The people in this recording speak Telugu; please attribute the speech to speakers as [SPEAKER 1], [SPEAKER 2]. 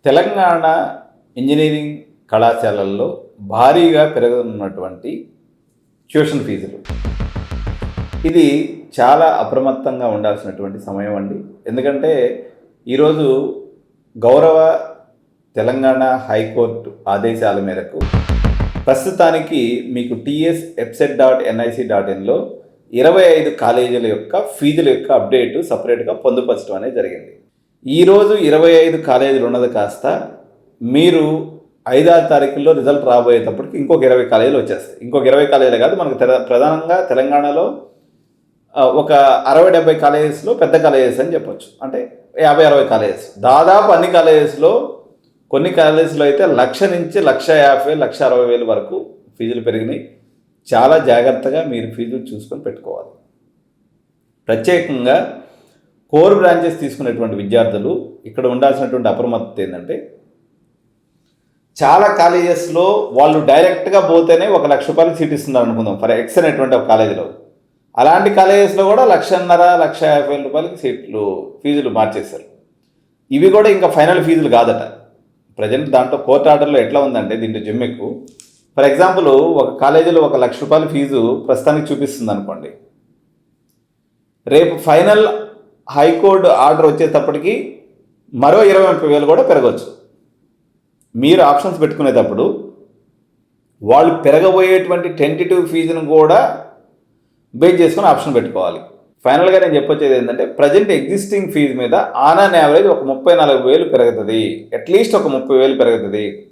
[SPEAKER 1] తెలంగాణ ఇంజనీరింగ్ కళాశాలల్లో భారీగా పెరగనున్నటువంటి ట్యూషన్ ఫీజులు. ఇది చాలా అప్రమత్తంగా ఉండాల్సినటువంటి సమయం అండి. ఎందుకంటే ఈరోజు గౌరవ తెలంగాణ హైకోర్టు ఆదేశాల మేరకు ప్రస్తుతానికి మీకు ts.epset.nic.inలో 25 కాలేజీల యొక్క ఫీజుల యొక్క అప్డేటు సపరేట్గా పొందుపరచడం అనేది జరిగింది. ఈరోజు 25 కాలేజీలు ఉన్నది కాస్త మీరు 5-6 తారీఖుల్లో రిజల్ట్ రాబోయేటప్పటికి ఇంకొక 20 కాలేజీలు వచ్చేస్తాయి. ఇంకొక 20 కాలేజీలు కాదు, మనకు ప్రధానంగా తెలంగాణలో ఒక 60-70 కాలేజెస్లో పెద్ద కాలేజెస్ అని చెప్పొచ్చు. అంటే 50-60 కాలేజెస్, దాదాపు అన్ని కాలేజెస్లో, కొన్ని కాలేజెస్లో అయితే 1,00,000 నుంచి 1,50,000, 1,60,000 వరకు ఫీజులు పెరిగినాయి. చాలా జాగ్రత్తగా మీరు ఫీజులు చూసుకొని పెట్టుకోవాలి. ప్రత్యేకంగా కోర్ బ్రాంచెస్ తీసుకునేటువంటి విద్యార్థులు ఇక్కడ ఉండాల్సినటువంటి అప్రమత్తత ఏంటంటే, చాలా కాలేజెస్లో వాళ్ళు డైరెక్ట్గా పోతేనే 1,00,000 రూపాయలు సీట్ ఇస్తున్నారు అనుకుందాం, ఫర్ ఎక్స్ అనేటువంటి ఒక కాలేజీలో. అలాంటి కాలేజెస్లో కూడా 1,50,000, 1,50,000 రూపాయలకి ఫీజులు మార్చేస్తారు. ఇవి కూడా ఇంకా ఫైనల్ ఫీజులు కాదట. ప్రజెంట్ దాంట్లో కోర్టు ఆర్డర్లో ఎట్లా ఉందంటే, దీంట్లో జిమ్మెక్కు ఫర్ ఎగ్జాంపుల్ ఒక కాలేజీలో 1,00,000 రూపాయల ఫీజు ప్రస్తుతానికి చూపిస్తుంది అనుకోండి. రేపు ఫైనల్ హైకోర్టు ఆర్డర్ వచ్చేటప్పటికి మరో 20,000 కూడా పెరగవచ్చు. మీరు ఆప్షన్స్ పెట్టుకునేటప్పుడు వాళ్ళు పెరగబోయేటువంటి టెంటేటివ్ ఫీజును కూడా బేస్ చేసుకుని ఆప్షన్ పెట్టుకోవాలి. ఫైనల్గా నేను చెప్పొచ్చేది ఏంటంటే, ప్రజెంట్ ఎగ్జిస్టింగ్ ఫీజు మీద ఆన్ యావరేజ్ ఒక 34,000 పెరుగుతుంది, అట్లీస్ట్ ఒక 30,000 పెరుగుతుంది.